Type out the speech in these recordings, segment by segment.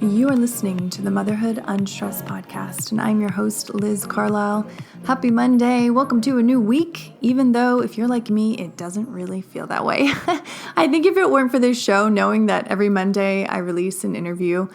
You are listening to the Motherhood Unstressed podcast, and I'm your host, Liz Carlile. Happy Monday. Welcome to a new week, even though if you're like me, it doesn't really feel that way. I think if it weren't for this show, knowing that every Monday I release an interview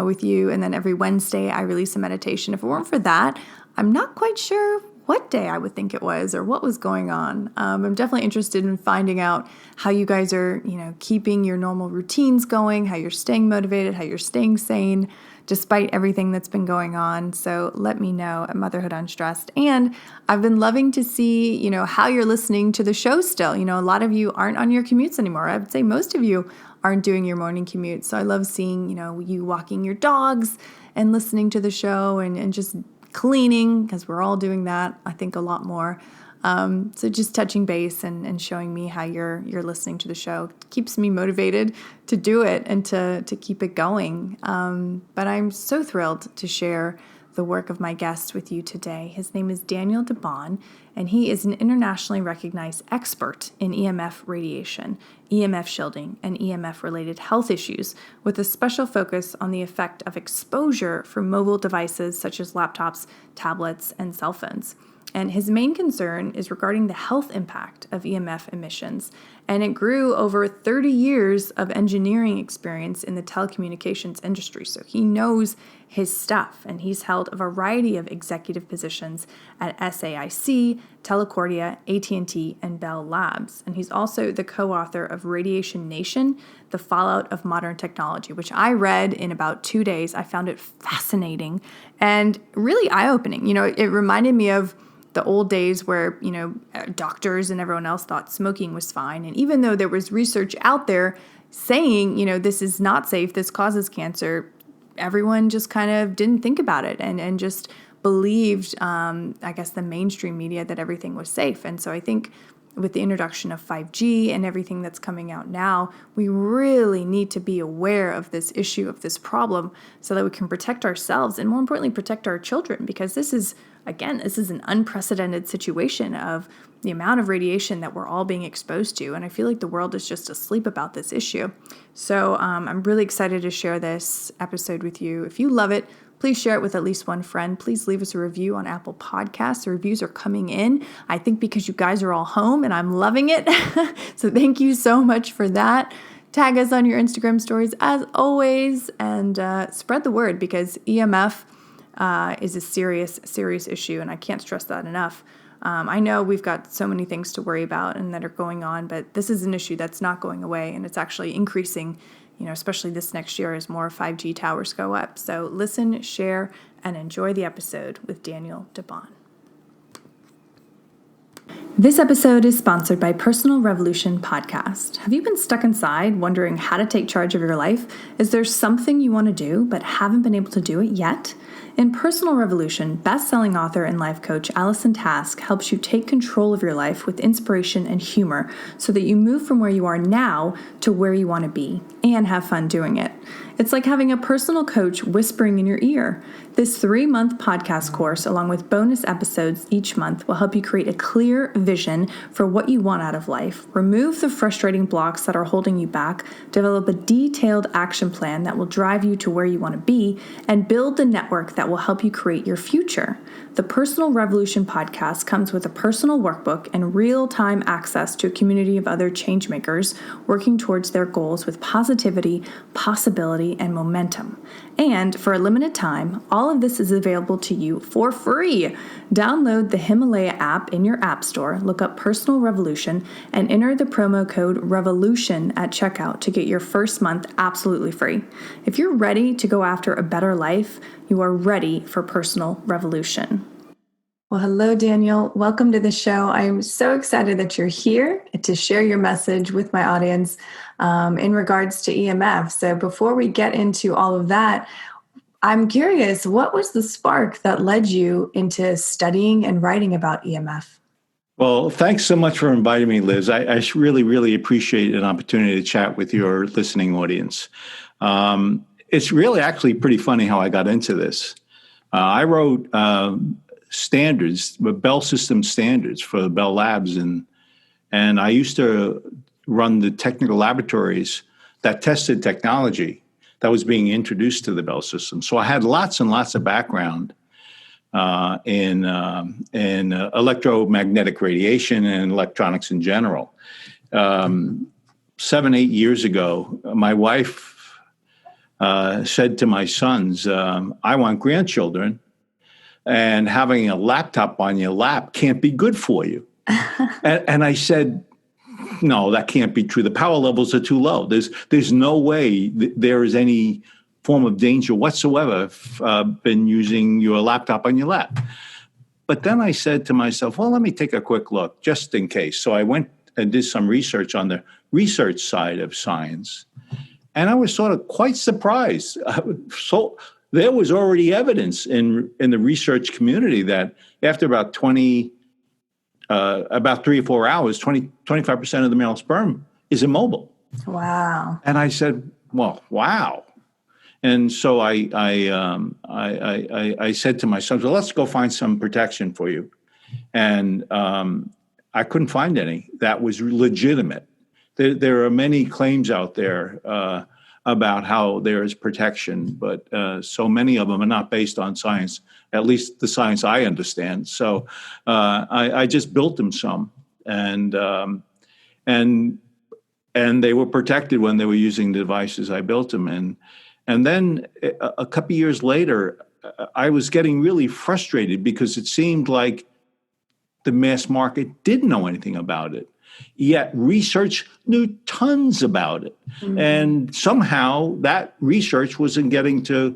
with you, and then every Wednesday I release a meditation, if it weren't for that, I'm not quite sure what day I would think it was or what was going on. I'm definitely interested in finding out how you guys are, keeping your normal routines going, how you're staying motivated, how you're staying sane, despite everything that's been going on. So let me know at Motherhood Unstressed. And I've been loving to see, how you're listening to the show still. A lot of you aren't on your commutes anymore. I would say most of you aren't doing your morning commute. So I love seeing, you walking your dogs and listening to the show and just cleaning, because we're all doing that, I think, a lot more. So just touching base and showing me how you're listening to the show keeps me motivated to do it and to keep it going. But I'm so thrilled to share the work of my guest with you today. His name is Daniel DeBaun, and he is an internationally recognized expert in EMF radiation, EMF shielding, and EMF-related health issues, with a special focus on the effect of exposure from mobile devices such as laptops, tablets, and cell phones. And his main concern is regarding the health impact of EMF emissions. And it grew over 30 years of engineering experience in the telecommunications industry. So he knows his stuff, and he's held a variety of executive positions at SAIC, Telecordia, AT&T, and Bell Labs. And he's also the co-author of Radiation Nation, The Fallout of Modern Technology, which I read in about 2 days. I found it fascinating and really eye-opening. It reminded me of the old days where, doctors and everyone else thought smoking was fine. And even though there was research out there saying, this is not safe, this causes cancer, everyone just kind of didn't think about it and just believed, the mainstream media, that everything was safe. And so I think with the introduction of 5G and everything that's coming out now, we really need to be aware of this issue, of this problem, so that we can protect ourselves and, more importantly, protect our children, because this is an unprecedented situation of the amount of radiation that we're all being exposed to. And I feel like the world is just asleep about this issue. So I'm really excited to share this episode with you. If you love it, please share it with at least one friend. Please leave us a review on Apple Podcasts. The reviews are coming in, I think, because you guys are all home and I'm loving it. So thank you so much for that. Tag us on your Instagram stories as always, and spread the word, because EMF is a serious issue, and I can't stress that enough. I know we've got so many things to worry about and that are going on, but this is an issue that's not going away, and it's actually increasing, especially this next year as more 5G towers go up. So listen, share, and enjoy the episode with Daniel DeBaun. This episode is sponsored by Personal Revolution Podcast. Have you been stuck inside wondering how to take charge of your life? Is there something you want to do but haven't been able to do it yet? In Personal Revolution, best-selling author and life coach Allison Task helps you take control of your life with inspiration and humor so that you move from where you are now to where you want to be and have fun doing it. It's like having a personal coach whispering in your ear. This 3-month podcast course, along with bonus episodes each month, will help you create a clear vision for what you want out of life, remove the frustrating blocks that are holding you back, develop a detailed action plan that will drive you to where you want to be, and build the network that will help you create your future. The Personal Revolution podcast comes with a personal workbook and real-time access to a community of other changemakers working towards their goals with positivity, possibility, and momentum. And for a limited time, all of this is available to you for free. Download the Himalaya app in your app store, look up Personal Revolution, and enter the promo code REVOLUTION at checkout to get your first month absolutely free. If you're ready to go after a better life, you are ready for Personal Revolution. Well, hello, Daniel. Welcome to the show. I'm so excited that you're here to share your message with my audience in regards to EMF. So before we get into all of that, I'm curious, what was the spark that led you into studying and writing about EMF? Well, thanks so much for inviting me, Liz. I really, really appreciate an opportunity to chat with your listening audience. It's really actually pretty funny how I got into this. I wrote standards, Bell system standards for the Bell Labs, and I used to run the technical laboratories that tested technology. that was being introduced to the Bell system. So I had lots and lots of background in electromagnetic radiation and electronics in general. 7-8 years ago, my wife said to my sons, I want grandchildren, and having a laptop on your lap can't be good for you. and I said, no, that can't be true. The power levels are too low. There's no way there is any form of danger whatsoever been using your laptop on your lap. But then I said to myself, well, let me take a quick look just in case. So I went and did some research on the research side of science. And I was sort of quite surprised. So there was already evidence in the research community that after about 3 or 4 hours, 25% of the male sperm is immobile. Wow. And I said, well, wow. And so I said to my sons, well, let's go find some protection for you. And I couldn't find any that was legitimate. There are many claims out there about how there is protection, but so many of them are not based on science, at least the science I understand. So I just built them some, and they were protected when they were using the devices I built them in. And then a couple of years later, I was getting really frustrated because it seemed like the mass market didn't know anything about it. Yet research knew tons about it. Mm-hmm. And somehow that research wasn't getting to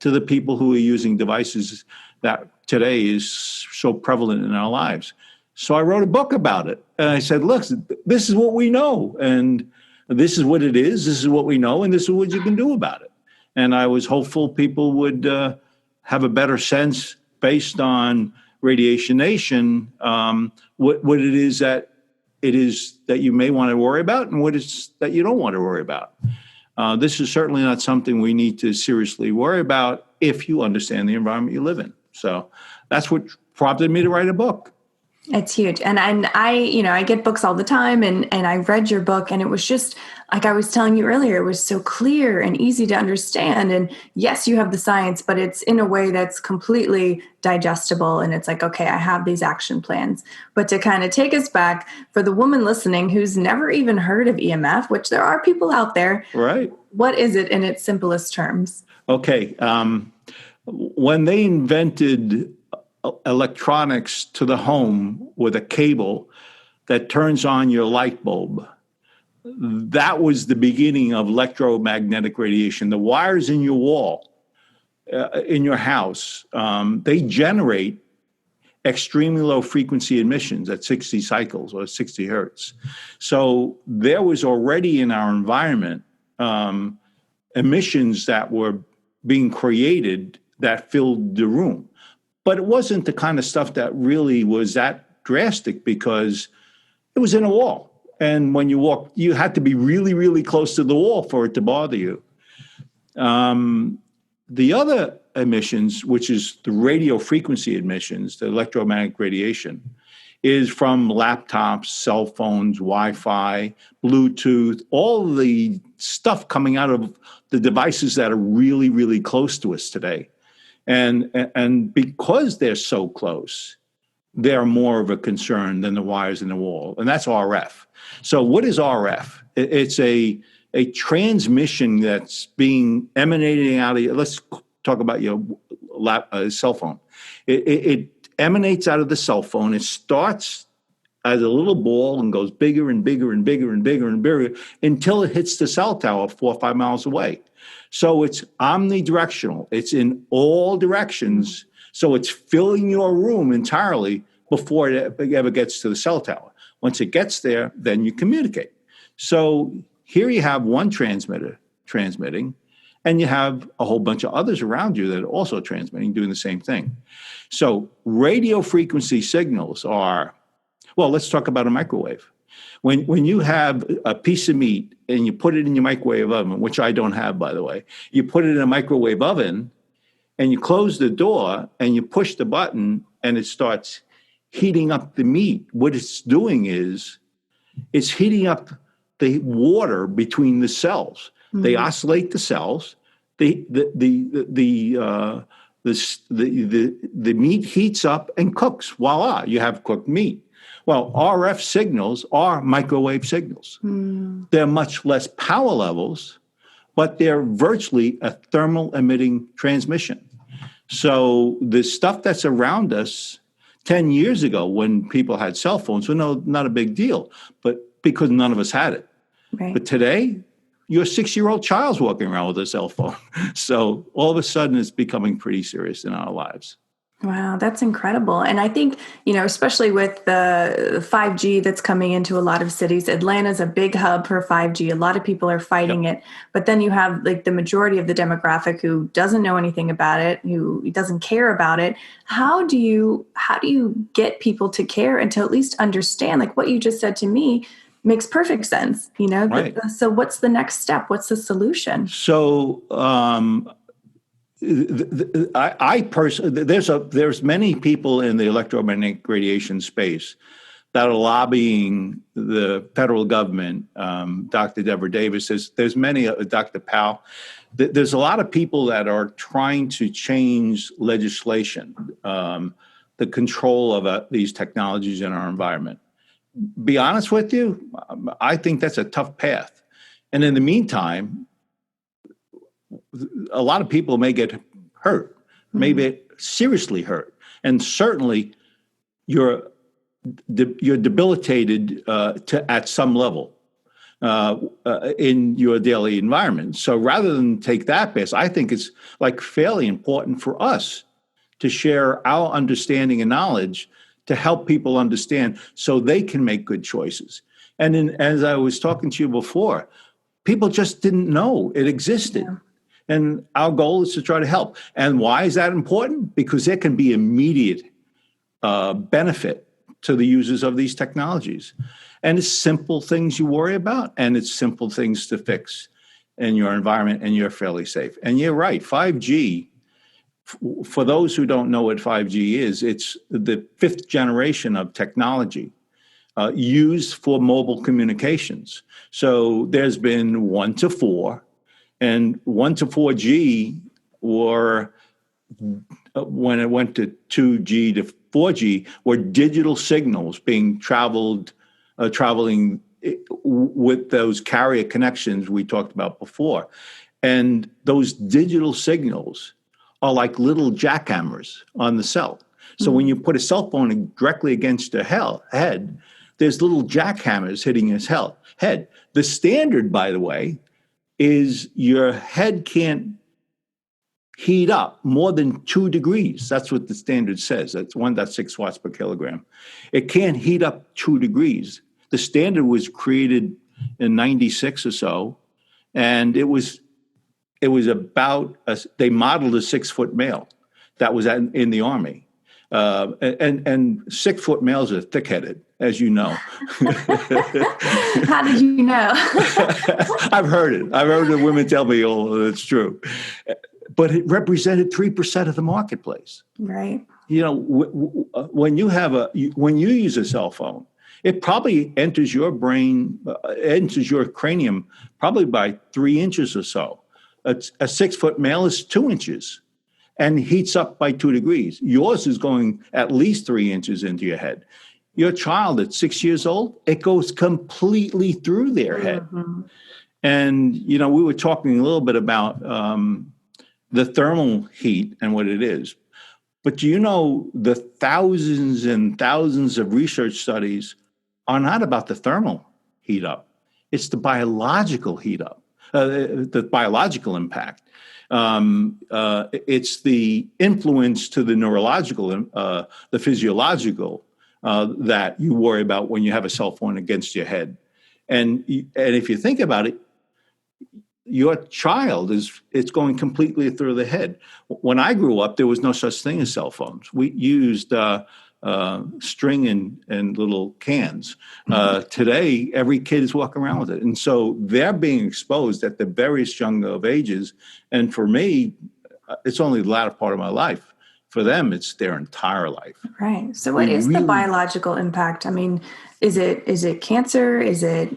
the people who are using devices that today is so prevalent in our lives. So I wrote a book about it. And I said, look, this is what we know. And this is what it is. This is what we know. And this is what you can do about it. And I was hopeful people would have a better sense based on Radiation Nation, what it is that you may want to worry about and what is that you don't want to worry about. This is certainly not something we need to seriously worry about if you understand the environment you live in. So that's what prompted me to write a book. It's huge. And I get books all the time, and I read your book, and it was just like I was telling you earlier, it was so clear and easy to understand. And yes, you have the science, but it's in a way that's completely digestible. And it's like, okay, I have these action plans. But to kind of take us back for the woman listening who's never even heard of EMF, which there are people out there. Right. What is it in its simplest terms? Okay. When they invented electronics to the home with a cable that turns on your light bulb, that was the beginning of electromagnetic radiation. The wires in your wall, in your house, they generate extremely low frequency emissions at 60 cycles or 60 hertz. So there was already in our environment emissions that were being created that filled the room. But it wasn't the kind of stuff that really was that drastic because it was in a wall. And when you walked, you had to be really, really close to the wall for it to bother you. The other emissions, which is the radio frequency emissions, the electromagnetic radiation, is from laptops, cell phones, Wi-Fi, Bluetooth, all the stuff coming out of the devices that are really, really close to us today. And because they're so close, they're more of a concern than the wires in the wall. And that's RF. So what is RF? It's a transmission that's being emanating out of you. Let's talk about your cell phone. It emanates out of the cell phone. It starts as a little ball and goes bigger and bigger and bigger and bigger and bigger until it hits the cell tower 4 or 5 miles away. So it's omnidirectional. It's in all directions. So it's filling your room entirely before it ever gets to the cell tower. Once it gets there, then you communicate. So here you have one transmitter transmitting, and you have a whole bunch of others around you that are also transmitting, doing the same thing. So radio frequency signals are, well, let's talk about a microwave. When you have a piece of meat and you put it in your microwave oven, which I don't have, by the way, you put it in a microwave oven and you close the door and you push the button and it starts heating up the meat. What it's doing is it's heating up the water between the cells. Mm-hmm. They oscillate the cells. the meat heats up and cooks. Voila, you have cooked meat. Well, RF signals are microwave signals. They're much less power levels, but they're virtually a thermal emitting transmission. So the stuff that's around us 10 years ago when people had cell phones, not a big deal, but because none of us had it. Right. But today, your 6-year-old child's walking around with a cell phone. So all of a sudden, it's becoming pretty serious in our lives. Wow, that's incredible. And I think, especially with the 5G that's coming into a lot of cities, Atlanta's a big hub for 5G. A lot of people are fighting it. But then you have like the majority of the demographic who doesn't know anything about it, who doesn't care about it. How do you get people to care and to at least understand, like what you just said to me makes perfect sense, Right. So what's the next step? What's the solution? So I personally, there's many people in the electromagnetic radiation space that are lobbying the federal government. Dr. Deborah Davis, there's many, Dr. Powell. There's a lot of people that are trying to change legislation, the control of these technologies in our environment. Be honest with you, I think that's a tough path. And in the meantime, a lot of people may get hurt, maybe seriously hurt, and certainly you're debilitated at some level in your daily environment. So rather than take that path, I think it's like fairly important for us to share our understanding and knowledge to help people understand so they can make good choices. And as I was talking to you before, people just didn't know it existed. Yeah. And our goal is to try to help. And why is that important? Because there can be immediate benefit to the users of these technologies. And it's simple things you worry about, and it's simple things to fix in your environment, and you're fairly safe. And you're right, 5G, for those who don't know what 5G is, it's the 5th generation of technology used for mobile communications. So there's been 1 to 4, and 1 to 4G were, when it went to 2G to 4G, were digital signals being traveling with those carrier connections we talked about before. And those digital signals are like little jackhammers on the cell. So when you put a cell phone directly against your head, there's little jackhammers hitting his head. The standard, by the way, is your head can't heat up more than 2 degrees. That's what the standard says. That's 1.6 watts per kilogram. It can't heat up 2 degrees. The standard was created in 96 or so, and it was about, they modeled a 6-foot male that was in the Army. And 6-foot males are thick-headed, as you know. How did you know? I've heard it. I've heard the women tell me, oh, it's true. But it represented 3% of the marketplace. Right. When you use a cell phone, it probably enters your brain, enters your cranium probably by 3 inches or so. A 6-foot male is 2 inches and heats up by 2 degrees. Yours is going at least 3 inches into your head. Your child at 6 years old, it goes completely through their head. Mm-hmm. And, we were talking a little bit about the thermal heat and what it is. But do you know the thousands and thousands of research studies are not about the thermal heat up. It's the biological heat up, the biological impact. It's the influence to the neurological, the physiological that you worry about when you have a cell phone against your head. And if you think about it, your child it's going completely through the head. When I grew up, there was no such thing as cell phones. We used string and little cans. Today, every kid is walking around with it. And so they're being exposed at the various young of ages. And for me, it's only the latter part of my life. For them, it's their entire life. Right. So what is the biological impact? I mean, is it cancer? Is it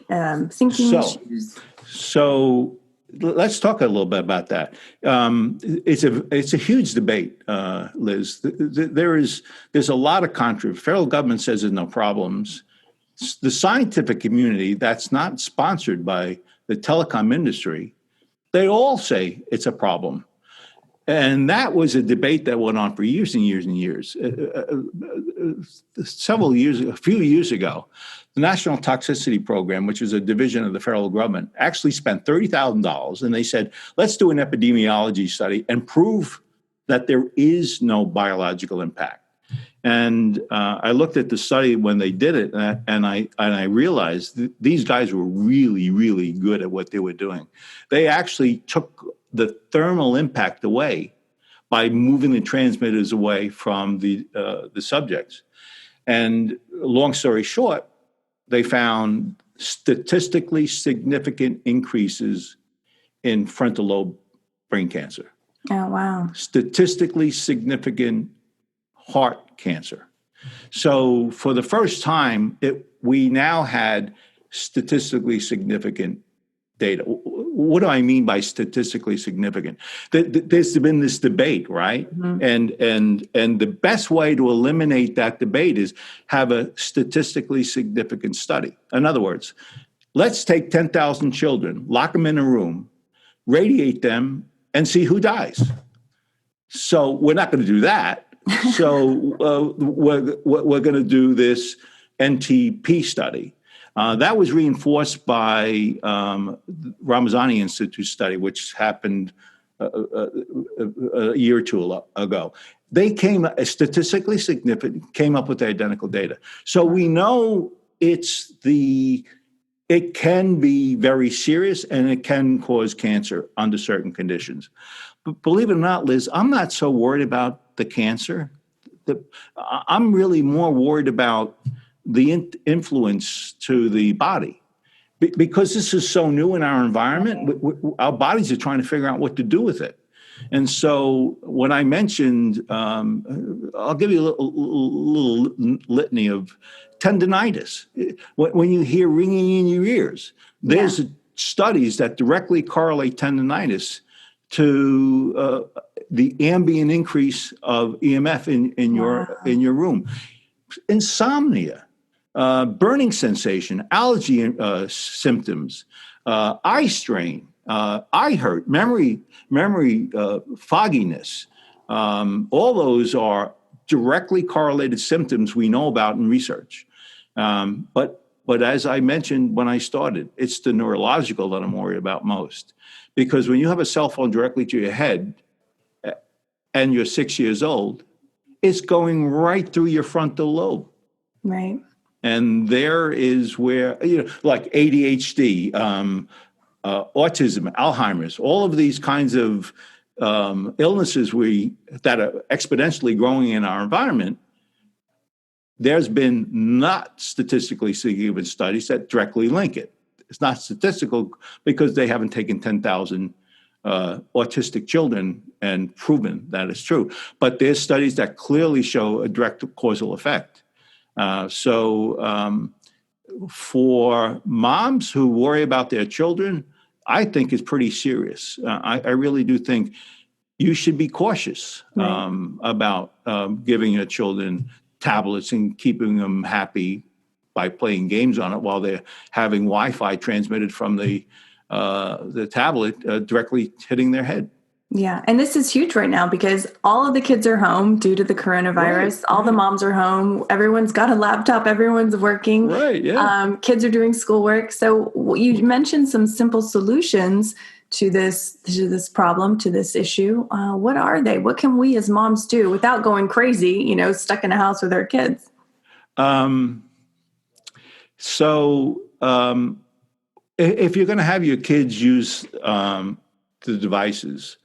thinking issues? So let's talk a little bit about that. It's a huge debate, Liz. There's a lot of controversy. Federal government says there's no problems. The scientific community that's not sponsored by the telecom industry, they all say it's a problem. And that was a debate that went on for years and years and years. A few years ago, the National Toxicity Program, which is a division of the federal government, actually spent $30,000, and they said, let's do an epidemiology study and prove that there is no biological impact. And I looked at the study when they did it, and I realized that these guys were really, really good at what they were doing. They actually took the thermal impact away by moving the transmitters away from the subjects. And long story short, they found statistically significant increases in frontal lobe brain cancer. Oh, wow. Statistically significant heart cancer. So for the first time, we now had statistically significant data. What do I mean by statistically significant? There's been this debate, right? Mm-hmm. And the best way to eliminate that debate is have a statistically significant study. In other words, let's take 10,000 children, lock them in a room, radiate them, and see who dies. So we're not going to do that. So we're going to do this NTP study. That was reinforced by Ramazani Institute study, which happened a year or two ago. They statistically significant, came up with the identical data. So we know it can be very serious and it can cause cancer under certain conditions. But believe it or not, Liz, I'm not so worried about the cancer. I'm really more worried about the influence to the body. Because this is so new in our environment, our bodies are trying to figure out what to do with it. And so when I mentioned, I'll give you a little litany of tendinitis. When you hear ringing in your ears, there's studies that directly correlate tendinitis to the ambient increase of EMF in your room. Insomnia, burning sensation, allergy symptoms, eye strain, eye hurt, memory fogginess. All those are directly correlated symptoms we know about in research. But as I mentioned when I started, it's the neurological that I'm worried about most. Because when you have a cell phone directly to your head and you're 6 years old, it's going right through your frontal lobe. Right. And there is where, like ADHD, autism, Alzheimer's, all of these kinds of illnesses that are exponentially growing in our environment, there's been not statistically significant studies that directly link it. It's not statistical because they haven't taken 10,000 autistic children and proven that it's true. But there's studies that clearly show a direct causal effect. So for moms who worry about their children, I think it's pretty serious. I really do think you should be cautious about giving your children tablets and keeping them happy by playing games on it while they're having Wi-Fi transmitted from the tablet directly hitting their head. Yeah. And this is huge right now because all of the kids are home due to the coronavirus. All the moms are home. Everyone's got a laptop. Everyone's working. Right. Yeah. Kids are doing schoolwork. So you mentioned some simple solutions to this problem, to this issue. What are they? What can we as moms do without going crazy, stuck in a house with our kids? So if you're going to have your kids use the devices,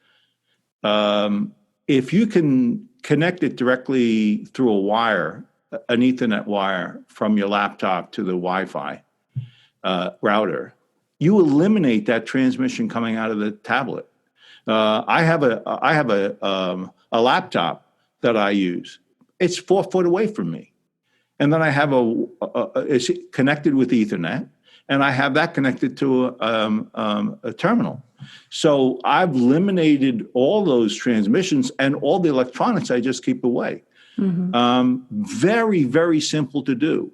if you can connect it directly through a wire, an Ethernet wire from your laptop to the Wi-Fi router, you eliminate that transmission coming out of the tablet. I have a laptop that I use. It's 4 foot away from me. And then I have it's connected with Ethernet. and I have that connected to a terminal. So I've eliminated all those transmissions, and all the electronics I just keep away. Very, very simple to do.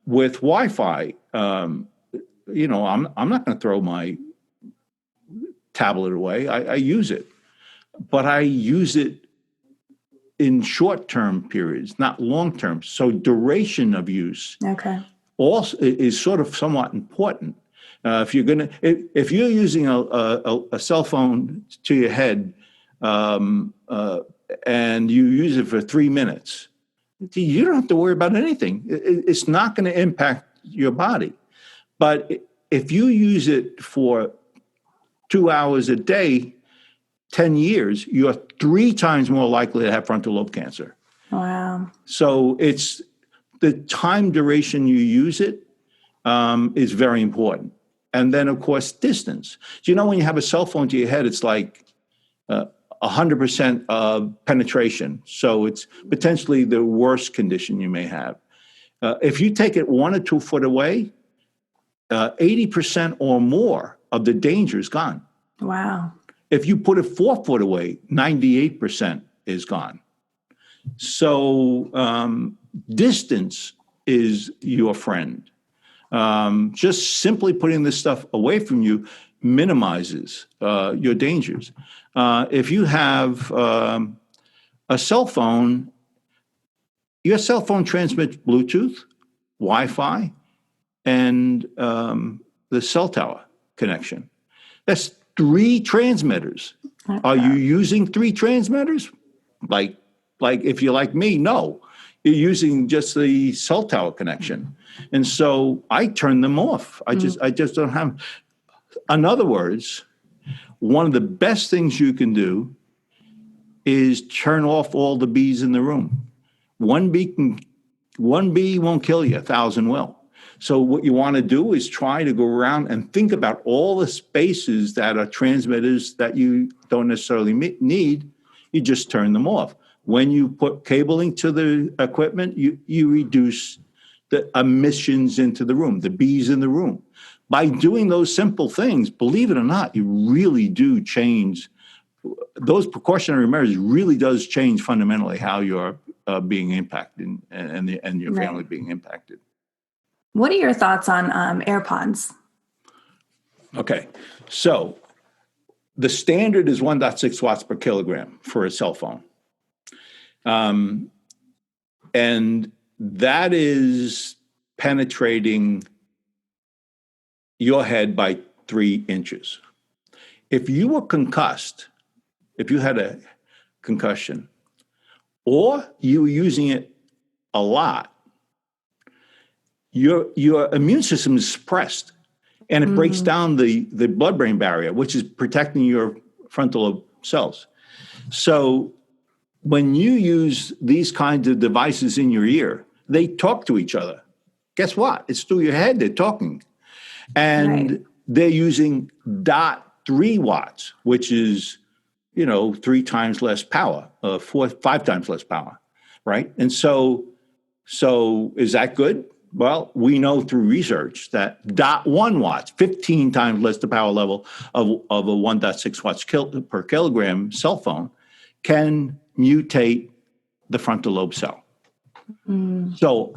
With Wi-Fi, I'm not going to throw my tablet away. I use it, but I use it in short-term periods, not long-term. So duration of use also is sort of somewhat important. If you're using a cell phone to your head, and you use it for 3 minutes, you don't have to worry about anything. It's not going to impact your body. But if you use it for 2 hours a day, 10 years, you're 3 times more likely to have frontal lobe cancer. Wow. So it's the time duration you use it is very important. And then, of course, distance. So, when you have a cell phone to your head, it's like 100% of penetration. So it's potentially the worst condition you may have. If you take it 1 or 2 foot away, 80% or more of the danger is gone. Wow. If you put it 4 foot away, 98% is gone. So distance is your friend. Just simply putting this stuff away from you minimizes your dangers. If you have a cell phone, your cell phone transmits Bluetooth, Wi-Fi, and the cell tower connection. That's 3 transmitters. Are you using 3 transmitters? Like if you're like me, no. You're using just the cell tower connection. And so I turn them off. I just don't have. In other words, one of the best things you can do is turn off all the bees in the room. One bee won't kill you, 1,000 will. So what you want to do is try to go around and think about all the spaces that are transmitters that you don't necessarily need. You just turn them off. When you put cabling to the equipment, you reduce the emissions into the room, the bees in the room. By doing those simple things, believe it or not, you really do change. Those precautionary measures really does change fundamentally how you're being impacted and your family being impacted. What are your thoughts on AirPods? Okay, so the standard is 1.6 watts per kilogram for a cell phone. And that is penetrating your head by 3 inches. If you were concussed, if you had a concussion, or you were using it a lot, your immune system is suppressed, and it breaks down the blood-brain barrier, which is protecting your frontal lobe cells. So when you use these kinds of devices in your ear, they talk to each other. Guess what? It's through your head they're talking. And they're using 0.3 watts, which is, 3 times less power, 5 times less power, right? And so is that good? Well, we know through research that 0.1 watts, 15 times less the power level of a 1.6 watts per kilogram cell phone, can mutate the frontal lobe cell. So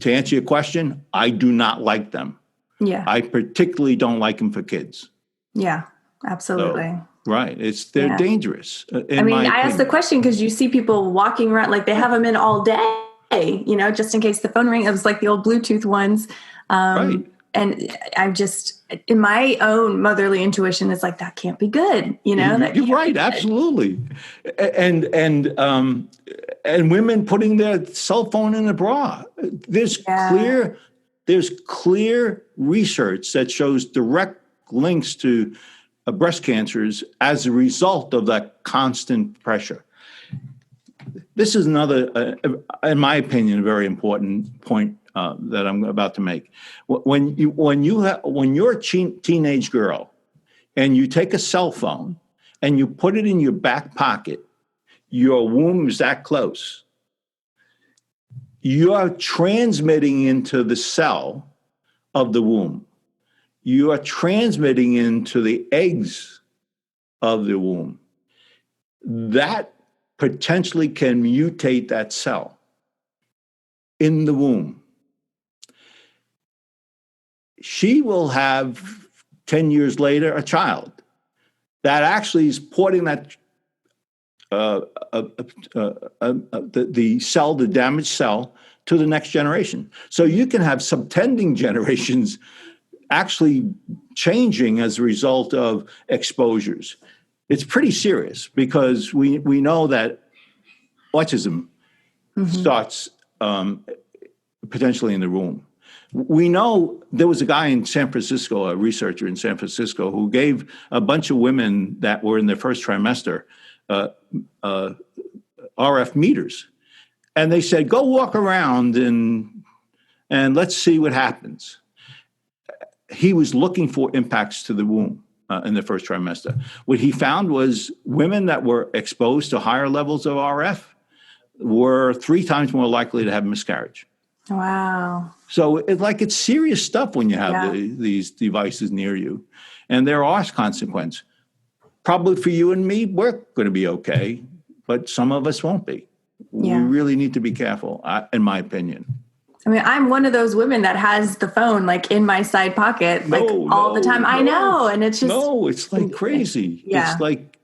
to answer your question, I do not like them. Yeah. I particularly don't like them for kids. Yeah, absolutely. So, right. They're dangerous. I asked the question because you see people walking around, like they have them in all day, just in case the phone rings. It was like the old Bluetooth ones. Right. And I'm just, in my own motherly intuition, it's like, that can't be good. You're right. Absolutely. And women putting their cell phone in a bra. There's clear research that shows direct links to breast cancers as a result of that constant pressure. This is another, in my opinion, a very important point that I'm about to make. When you're a teenage girl and you take a cell phone and you put it in your back pocket, your womb is that close. you are transmitting into the cell of the womb. You are transmitting into the eggs of the womb. That potentially can mutate that cell in the womb. She will have 10 years later a child that actually is porting that the cell, the damaged cell, to the next generation. So you can have subtending generations actually changing as a result of exposures. It's pretty serious because we know that autism starts potentially in the womb. We know there was a guy in San Francisco, a researcher in San Francisco, who gave a bunch of women that were in their first trimester RF meters. And they said, go walk around and let's see what happens. He was looking for impacts to the womb in the first trimester. What he found was women that were exposed to higher levels of RF were 3 times more likely to have miscarriage. Wow. So it's serious stuff when you have these devices near you. And there are consequences. Probably for you and me, we're going to be okay, but some of us won't be. Yeah. We really need to be careful, in my opinion. I mean, I'm one of those women that has the phone like in my side pocket, all the time. I know. And it's just. No, it's like crazy. Yeah. It's like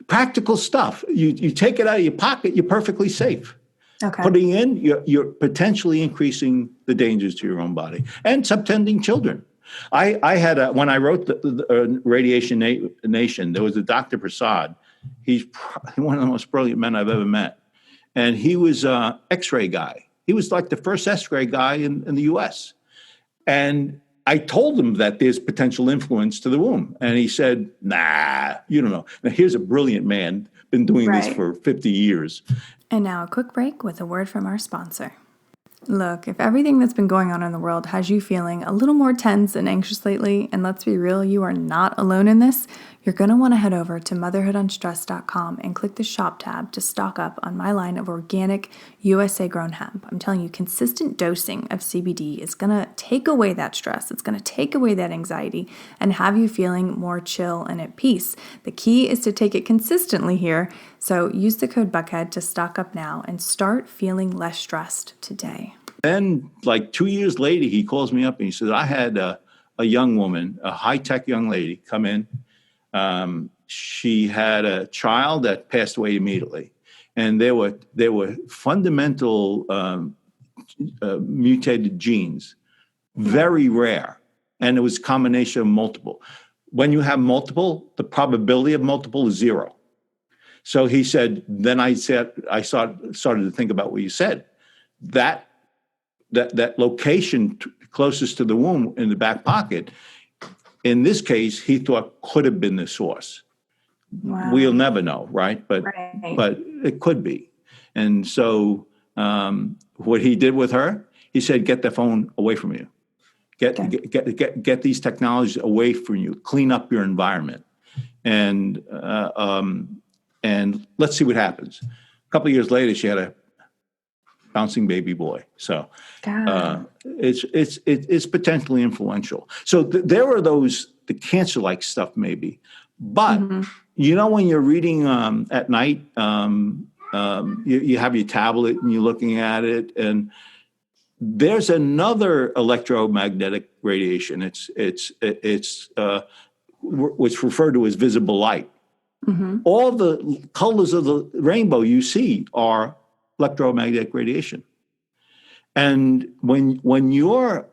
practical stuff. You take it out of your pocket, you're perfectly safe. Okay. Putting in, you're potentially increasing the dangers to your own body and subtending children. I had when I wrote the Radiation Nation, there was a Dr. Prasad. He's one of the most brilliant men I've ever met. And he was an X-ray guy. He was like the first X-ray guy in the U.S. And I told him that there's potential influence to the womb. And he said, nah, you don't know. Now, here's a brilliant man, been doing this for 50 years. And now a quick break with a word from our sponsor. Look, if everything that's been going on in the world has you feeling a little more tense and anxious lately, and let's be real, you are not alone in this, you're going to want to head over to motherhoodunstressed.com and click the shop tab to stock up on my line of organic USA-grown hemp. I'm telling you, consistent dosing of CBD is going to take away that stress. It's going to take away that anxiety and have you feeling more chill and at peace. The key is to take it consistently here. So use the code Buckhead to stock up now and start feeling less stressed today. Then, like 2 years later, he calls me up and he says, I had a young woman, a high-tech young lady, come in. She had a child that passed away immediately. And there were fundamental mutated genes, very rare. And it was a combination of multiple. When you have multiple, the probability of multiple is 0. So he said, then I started to think about what you said. That location closest to the womb in the back pocket, in this case, he thought could have been the source. Wow. We'll never know, right? But it could be. And so what he did with her, he said, get the phone away from you. Get these technologies away from you. Clean up your environment. And let's see what happens. A couple of years later, she had a bouncing baby boy. So it's potentially influential. So there are the cancer-like stuff maybe. But, when you're reading at night, you have your tablet and you're looking at it, and there's another electromagnetic radiation. It's what's referred to as visible light. All the colors of the rainbow you see are electromagnetic radiation. And when you're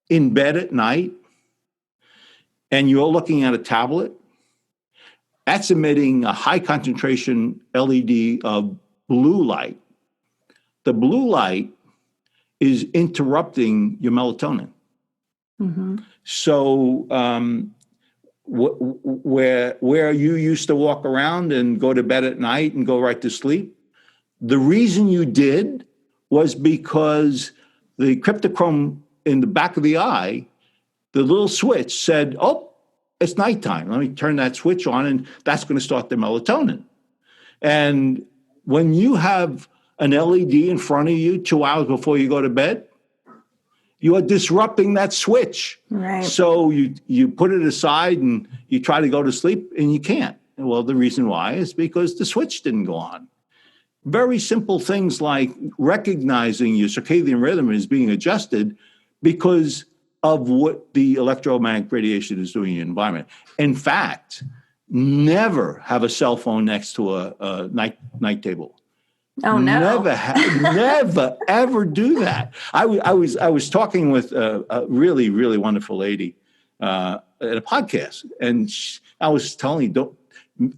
in bed at night and you're looking at a tablet, that's emitting a high concentration LED of blue light. The blue light is interrupting your melatonin. So where you used to walk around and go to bed at night and go right to sleep, the reason you did was because the cryptochrome in the back of the eye, the little switch said, oh, it's nighttime. Let me turn that switch on, and that's going to start the melatonin. And when you have an LED in front of you 2 hours before you go to bed, you are disrupting that switch. Right. So you put it aside and you try to go to sleep and you can't. Well, the reason why is because the switch didn't go on. Very simple things like recognizing your circadian rhythm is being adjusted because of what the electromagnetic radiation is doing in your environment. In fact, never have a cell phone next to a night table. Oh no! Never ever do that. I was talking with a really really wonderful lady at a podcast, and I was telling you,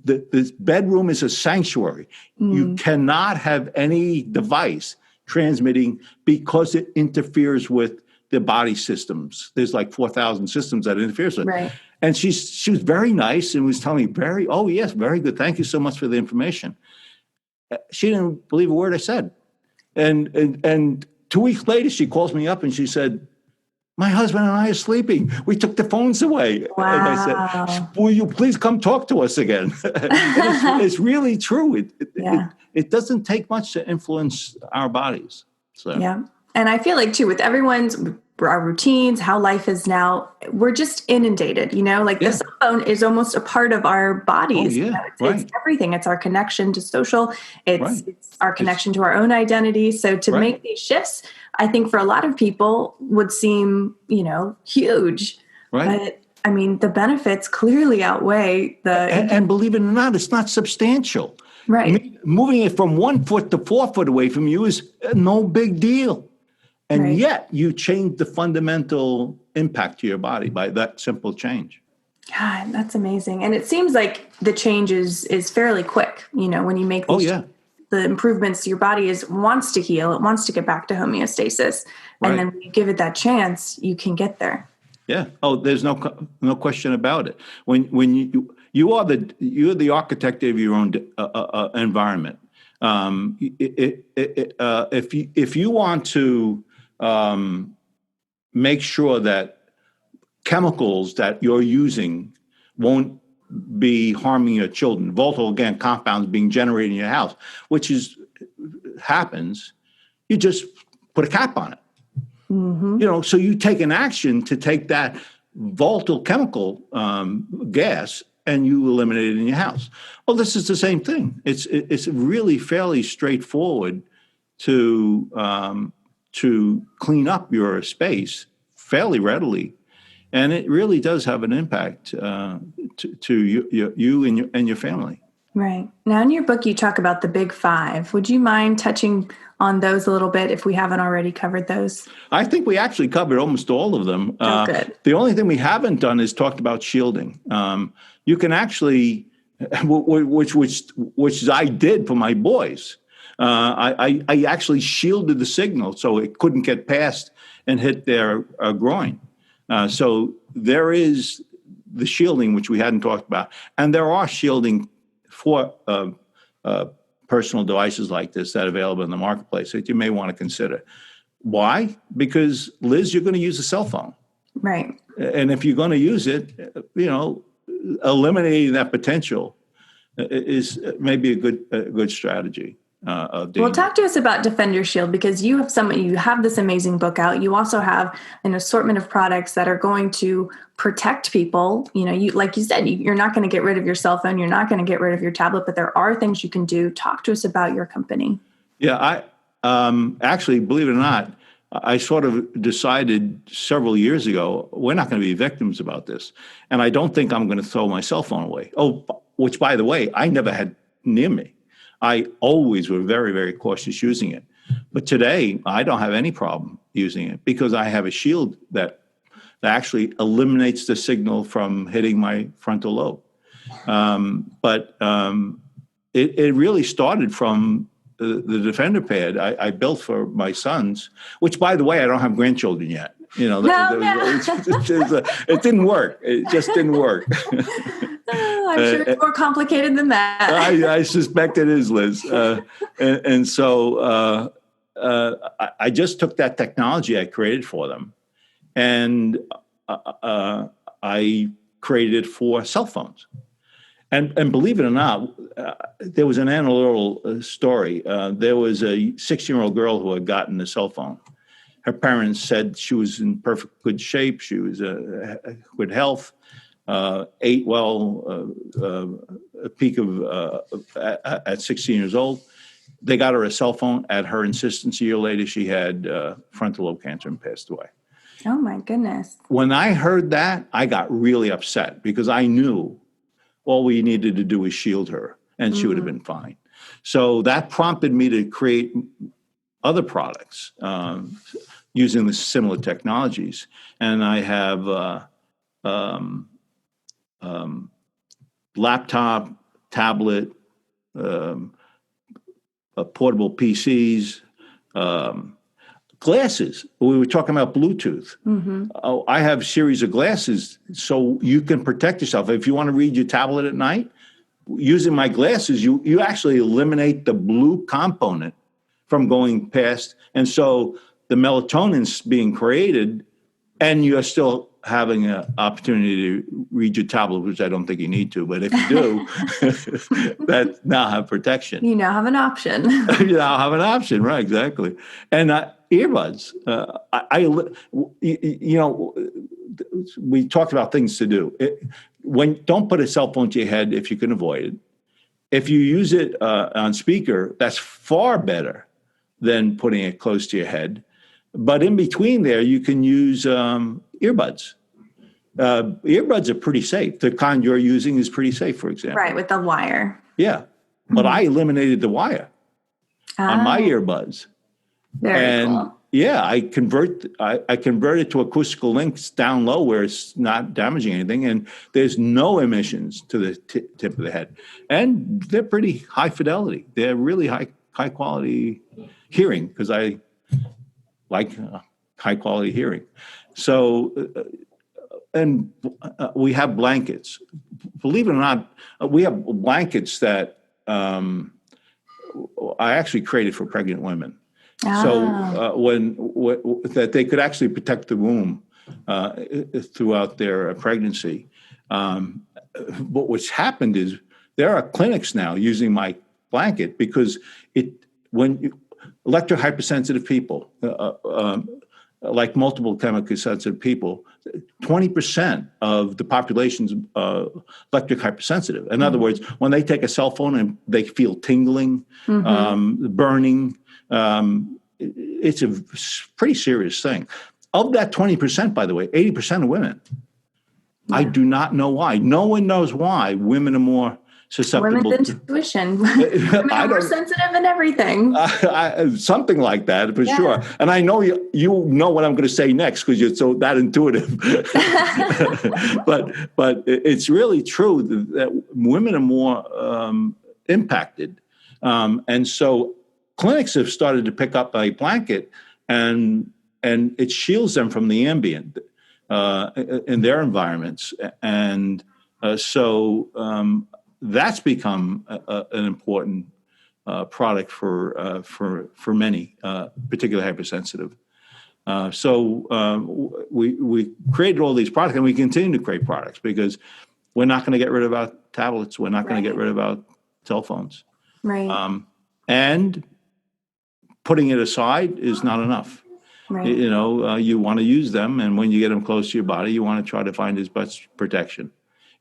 this bedroom is a sanctuary. You cannot have any device transmitting because it interferes with the body systems. There's like 4,000 systems that it interferes with. Right. And she was very nice and was telling me oh yes, very good. Thank you so much for the information. She didn't believe a word I said. And 2 weeks later, she calls me up and she said, my husband and I are sleeping. We took the phones away. Wow. And I said, will you please come talk to us again? It's really true. It doesn't take much to influence our bodies. So. Yeah. And I feel like too, with our routines, how life is now, we're just inundated, the cell phone is almost a part of our bodies. Oh, yeah. It's everything. It's our connection to social. It's our connection to our own identity. So to make these shifts, I think for a lot of people would seem, huge. Right. But I mean, the benefits clearly outweigh the... And believe it or not, it's not substantial. Right. I mean, moving it from 1 foot to 4 foot away from you is no big deal. And yet you change the fundamental impact to your body by that simple change. God, that's amazing. And it seems like the change is fairly quick, when you make the improvements, your body wants to heal. It wants to get back to homeostasis. And then when you give it that chance, you can get there. Yeah. Oh, there's no question about it. When you're the architect of your own environment. If you want to make sure that chemicals that you're using won't be harming your children, volatile organic compounds being generated in your house, which happens, you just put a cap on it. Mm-hmm. So you take an action to take that volatile chemical gas and you eliminate it in your house. Well, this is the same thing. It's really fairly straightforward to clean up your space fairly readily, and it really does have an impact to you and your family. Right. Now, in your book, you talk about the big five. Would you mind touching on those a little bit if we haven't already covered those? I think we actually covered almost all of them. Good. The only thing we haven't done is talked about shielding. You can actually, which I did for my boys. I actually shielded the signal so it couldn't get past and hit their groin. So there is the shielding, which we hadn't talked about. And there are shielding for personal devices like this that are available in the marketplace that you may want to consider. Why? Because, Liz, you're going to use a cell phone. Right. And if you're going to use it, eliminating that potential is maybe a good strategy. Well, talk to us about DefenderShield, because you have this amazing book out. You also have an assortment of products that are going to protect people. Like you said, you're not going to get rid of your cell phone. You're not going to get rid of your tablet, but there are things you can do. Talk to us about your company. Yeah, I actually, believe it or not, I sort of decided several years ago, we're not going to be victims about this. And I don't think I'm going to throw my cell phone away. Oh, which, by the way, I never had near me. I always were very, very cautious using it. But today, I don't have any problem using it because I have a shield that actually eliminates the signal from hitting my frontal lobe. But it really started from the Defender pad I built for my sons, which, by the way, I don't have grandchildren yet. It didn't work. It just didn't work. I'm sure it's more complicated than that. I suspect it is, Liz. And so I just took that technology I created for them, and I created it for cell phones. And believe it or not, there was an anecdotal story. There was a 16-year-old girl who had gotten a cell phone. Her parents said she was in perfect good shape. She was good health, ate well, a peak of at 16 years old. They got her a cell phone. At her insistence, a year later, she had frontal lobe cancer and passed away. Oh, my goodness. When I heard that, I got really upset because I knew all we needed to do was shield her and she would have been fine. So that prompted me to create other products using the similar technologies. And I have laptop, tablet, portable PCs, glasses. We were talking about Bluetooth. I have a series of glasses so you can protect yourself. If you want to read your tablet at night, using my glasses, you actually eliminate the blue component from going past. And so the melatonin's being created and you're still having an opportunity to read your tablet, which I don't think you need to, but if you do, that now have protection. You now have an option. You now have an option, right? Exactly. And earbuds. We talked about things to do. Don't put a cell phone to your head if you can avoid it. If you use it on speaker, that's far better than putting it close to your head. But in between there, you can use earbuds. Earbuds are pretty safe. The kind you're using is pretty safe, for example. Right, with the wire. Yeah. But I eliminated the wire on my earbuds. Very cool. Yeah, I converted to acoustical links down low where it's not damaging anything, and there's no emissions to the tip of the head. And they're pretty high fidelity. They're really high quality hearing because I like high quality hearing. So, and we have blankets. Believe it or not, we have blankets that I actually created for pregnant women. So that they could actually protect the womb throughout their pregnancy. But what's happened is there are clinics now using my blanket because electrohypersensitive people, like multiple chemically sensitive people, 20% of the population's electric hypersensitive. In other words, when they take a cell phone and they feel tingling, burning, it's a pretty serious thing. Of that 20%, by the way, 80% are women. Yeah. I do not know why. No one knows why women are more susceptible. Women's intuition. Women are more sensitive in everything. Something like that, for sure. And I know you know what I'm going to say next because you're so that intuitive. but it's really true that women are more impacted. And so clinics have started to pick up a blanket and it shields them from the ambient in their environments. And so that's become an important product for many, particularly hypersensitive. So we created all these products and we continue to create products because we're not going to get rid of our tablets. We're not going to get rid of our cell phones. Right. And putting it aside is not enough. Right. You want to use them, and when you get them close to your body, you want to try to find as much protection.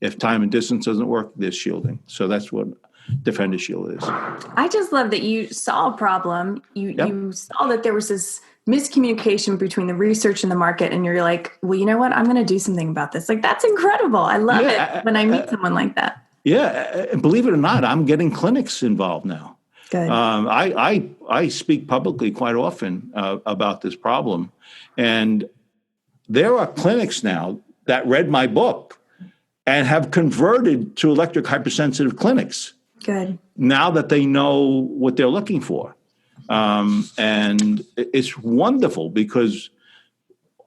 If time and distance doesn't work, there's shielding. So that's what DefenderShield is. I just love that you saw a problem. You saw that there was this miscommunication between the research and the market, and you're like, well, you know what? I'm going to do something about this. Like, that's incredible. I love it when I meet someone like that. Yeah. And believe it or not, I'm getting clinics involved now. Good. I speak publicly quite often about this problem. And there are clinics now that read my book and have converted to electric hypersensitive clinics. Good. Now that they know what they're looking for. And it's wonderful because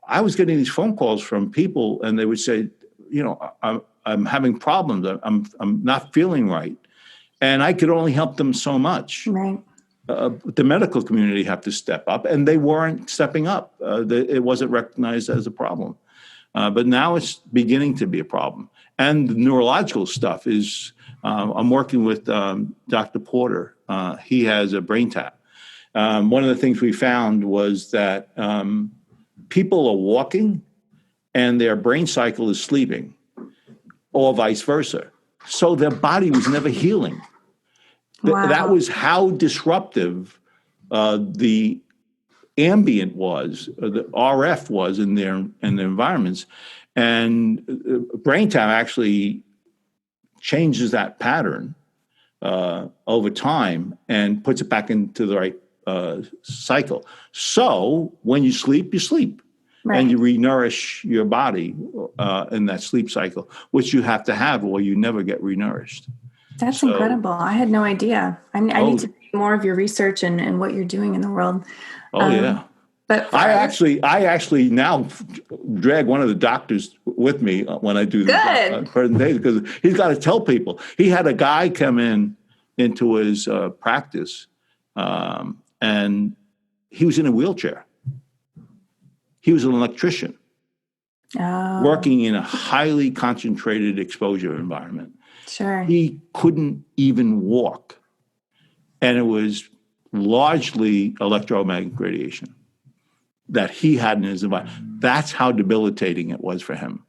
I was getting these phone calls from people and they would say, I'm having problems. I'm not feeling right. And I could only help them so much. Right. The medical community have to step up, and they weren't stepping up. It wasn't recognized as a problem. But now it's beginning to be a problem. and the neurological stuff is, I'm working with Dr. Porter. He has a brain tap. One of the things we found was that people are walking and their brain cycle is sleeping, or vice versa. So their body was never healing. Wow. That was how disruptive the ambient was, the RF was in their environments. And brain tap actually changes that pattern over time and puts it back into the right cycle. So when you sleep, right. And you re-nourish your body in that sleep cycle, which you have to have or you never get re-nourished. That's incredible. I had no idea. I need to do more of your research and what you're doing in the world. Yeah. But I actually now drag one of the doctors with me when I do the presentation, because he's got to tell people. He had a guy come into his practice, and he was in a wheelchair. He was an electrician working in a highly concentrated exposure environment. Sure. He couldn't even walk, and it was largely electromagnetic radiation that he had in his environment. That's how debilitating it was for him.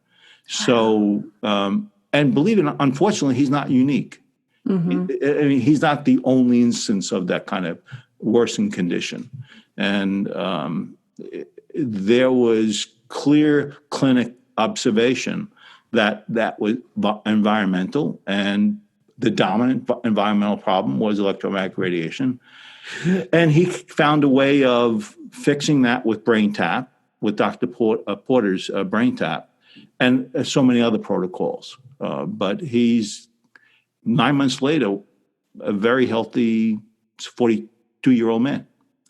So, and believe it or not, unfortunately, he's not unique. Mm-hmm. I mean, he's not the only instance of that kind of worsened condition. And there was clear clinic observation that was environmental, and the dominant environmental problem was electromagnetic radiation. And he found a way of fixing that with brain tap, with Dr. Porter's brain tap, and so many other protocols. But he's 9 months later, a very healthy 42-year-old man.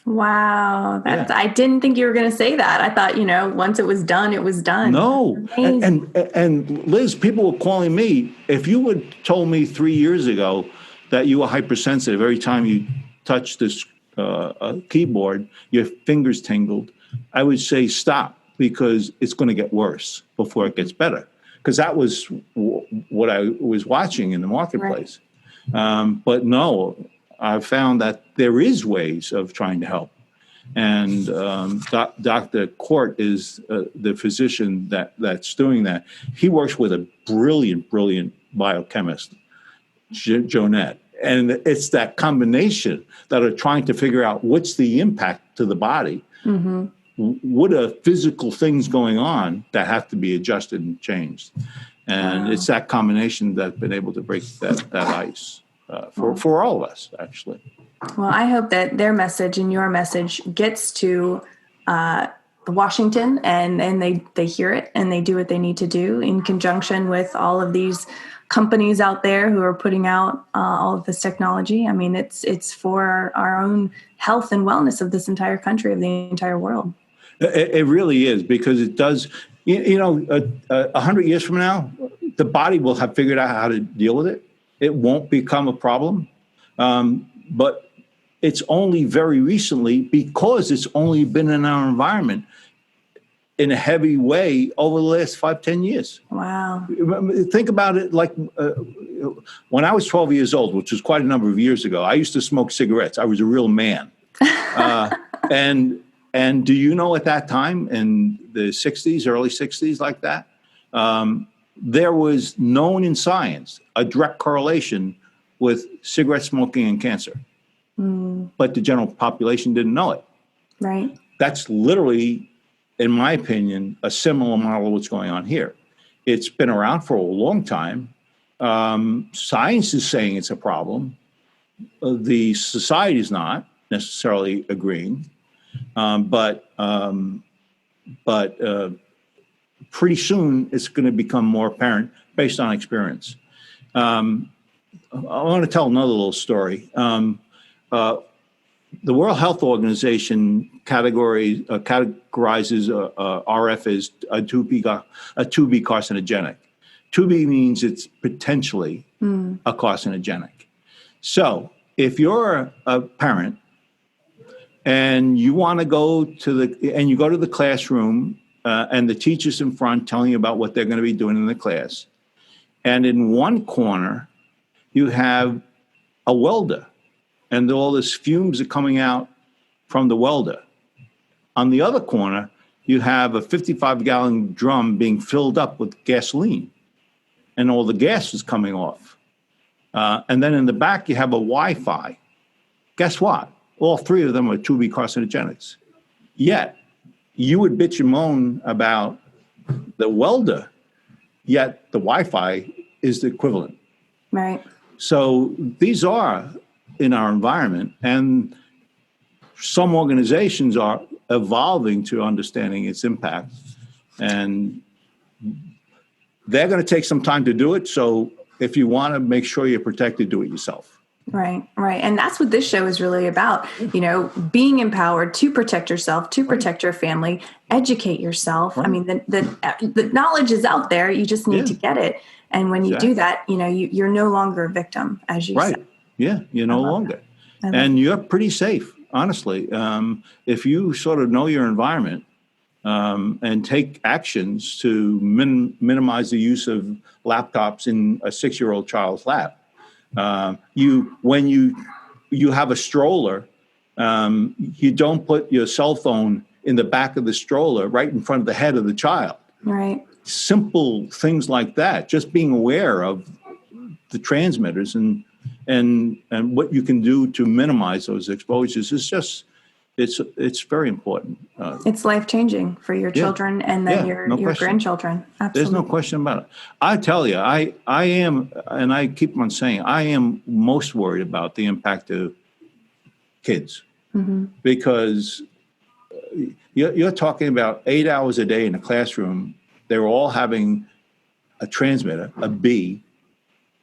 Wow. I didn't think you were going to say that. I thought, once it was done, it was done. No. And Liz, people were calling me. If you had told me 3 years ago that you were hypersensitive, every time you touched this keyboard, your fingers tingled, I would say stop, because it's going to get worse before it gets better. Because that was what I was watching in the marketplace. Right. But no, I've found that there is ways of trying to help. And Dr. Court is the physician that's doing that. He works with a brilliant biochemist, Jonette. And it's that combination that are trying to figure out what's the impact to the body. Mm-hmm. What are physical things going on that have to be adjusted and changed? And It's that combination that's been able to break that ice for all of us, actually. Well, I hope that their message and your message gets to Washington, and they hear it and they do what they need to do in conjunction with all of these companies out there who are putting out all of this technology. I mean, it's for our own health and wellness of this entire country, of the entire world. It really is, because it does. 100 years from now, the body will have figured out how to deal with it. It won't become a problem, but it's only very recently, because it's only been in our environment in a heavy way over the last 5-10 years. Wow. Think about it like when I was 12 years old, which was quite a number of years ago, I used to smoke cigarettes. I was a real man. And do you know, at that time in the 60s, early 60s, like that, there was known in science a direct correlation with cigarette smoking and cancer. But the general population didn't know it. Right. That's literally, in my opinion, a similar model of what's going on here. It's been around for a long time. Science is saying it's a problem. The society is not necessarily agreeing, but pretty soon it's going to become more apparent based on experience. I want to tell another little story. The World Health Organization categorizes RF as a 2B carcinogenic. 2B means it's potentially a carcinogenic. So if you're a parent and you want to go to the classroom and the teacher's in front telling you about what they're going to be doing in the class, And in one corner, you have a welder, and all these fumes are coming out from the welder. On the other corner, you have a 55-gallon drum being filled up with gasoline, and all the gas is coming off. And then in the back, you have a Wi-Fi. Guess what? All three of them are 2B carcinogenics. Yet, you would bitch and moan about the welder, yet the Wi-Fi is the equivalent. Right. So these are in our environment, and some organizations are evolving to understanding its impact, and they're going to take some time to do it. So if you want to make sure you're protected, do it yourself. Right, right. And that's what this show is really about, being empowered to protect yourself, to protect your family, educate yourself. Right. I mean, the knowledge is out there. You just need to get it. And when you do that, you're no longer a victim, as you said. Yeah, you're no longer. And you're pretty safe, honestly. If you sort of know your environment and take actions to minimize the use of laptops in a 6-year-old child's lap. When you have a stroller, you don't put your cell phone in the back of the stroller right in front of the head of the child. Right. Simple Things like that. Just being aware of the transmitters and what you can do to minimize those exposures is just it's very important. It's life-changing for your children and then your grandchildren. Absolutely. There's no question about it. I tell you, I am, and I keep on saying, I am most worried about the impact of kids. Mm-hmm. Because you're talking about 8 hours a day in a classroom. They're all having a transmitter, a B.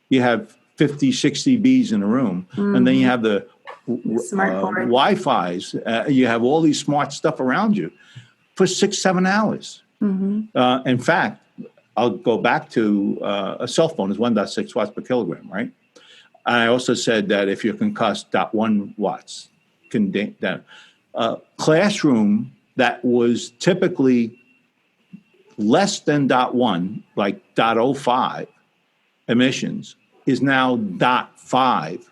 You have 50, 60 Bs in a room. Mm-hmm. And then you have the Wi-Fi's. You have all these smart stuff around you for 6-7 hours. Mm-hmm. In fact, I'll go back to a cell phone is 1.6 watts per kilogram, right? I also said that if you're concussed, 0.1 watts. Classroom that was typically less than 0.1, like 0.05 emissions, is now 0.5.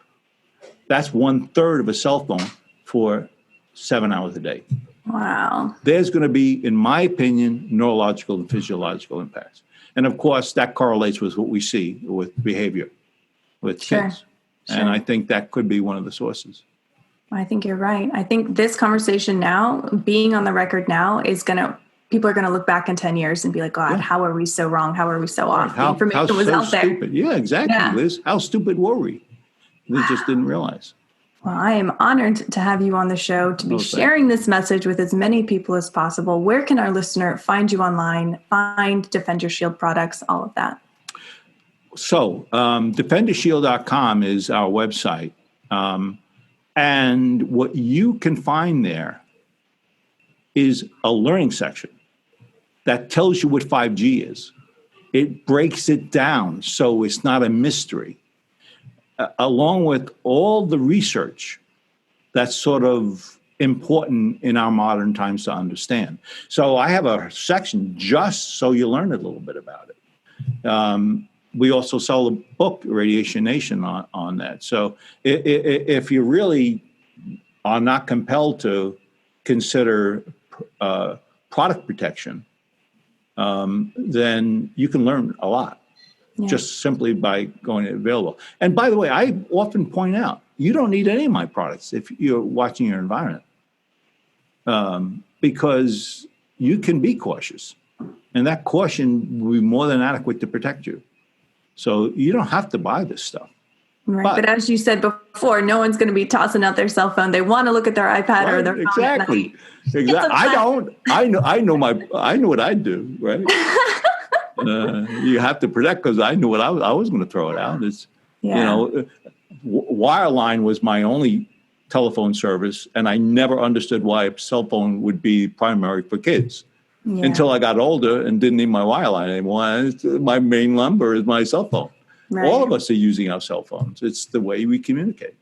That's 1/3 of a cell phone for 7 hours a day. Wow. There's going to be, in my opinion, neurological and physiological impacts. And of course, that correlates with what we see with behavior with kids. Sure. And I think that could be one of the sources. I think you're right. I think this conversation now, being on the record now, people are going to look back in 10 years and be like, God, how are we so wrong? How are we so off? The information was out there. Stupid. Yeah, exactly, Liz. How stupid were we? We just didn't realize. Well, I am honored to have you on the show, to be sharing this message with as many people as possible. Where can our listener find you online, find DefenderShield products, all of that? So DefenderShield.com is our website. And what you can find there is a learning section that tells you what 5G is. It breaks it down so it's not a mystery. Along with all the research that's sort of important in our modern times to understand. So I have a section just so you learn a little bit about it. We also sell a book, Radiation Nation, on that. So if you really are not compelled to consider product protection, then you can learn a lot. Yeah. Just simply by going available. And by the way, I often point out, you don't need any of my products if you're watching your environment, because you can be cautious, and that caution will be more than adequate to protect you. So you don't have to buy this stuff. Right. But as you said before, no one's going to be tossing out their cell phone. They want to look at their iPad or their phone. Exactly. I don't. I know what I do. Right. You have to protect, because I knew what I was going to throw it out. It's wireline was my only telephone service, and I never understood why a cell phone would be primary for kids until I got older and didn't need my wireline anymore. My main number is my cell phone. Right. All of us are using our cell phones. It's the way we communicate.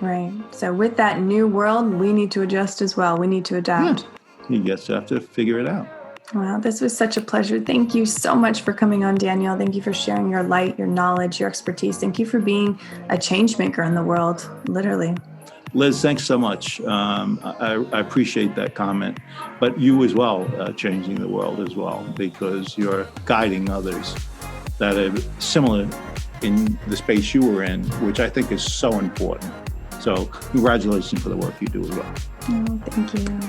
Right. So with that new world, we need to adjust as well. We need to adapt. Yeah. You just have to figure it out. Wow, this was such a pleasure. Thank you so much for coming on, Daniel. Thank you for sharing your light, your knowledge, your expertise. Thank you for being a change maker in the world, literally. Liz, thanks so much. I appreciate that comment, but you as well, changing the world as well, because you're guiding others that are similar in the space you were in, which I think is so important. So congratulations for the work you do as well. Oh, thank you.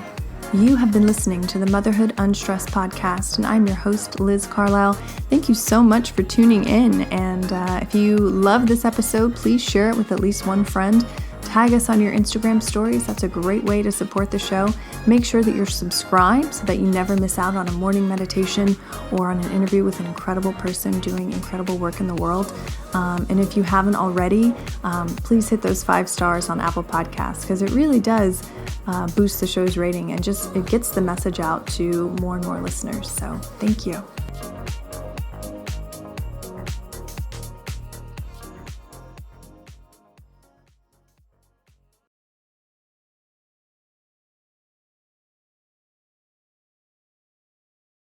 You have been listening to the Motherhood Unstressed podcast, and I'm your host, Liz Carlile. Thank you so much for tuning in. And if you love this episode, please share it with at least one friend. Tag us on your Instagram stories. That's a great way to support the show. Make sure that you're subscribed so that you never miss out on a morning meditation or on an interview with an incredible person doing incredible work in the world. And if you haven't already, please hit those 5 stars on Apple Podcasts, because it really does boost the show's rating and it gets the message out to more and more listeners. So thank you.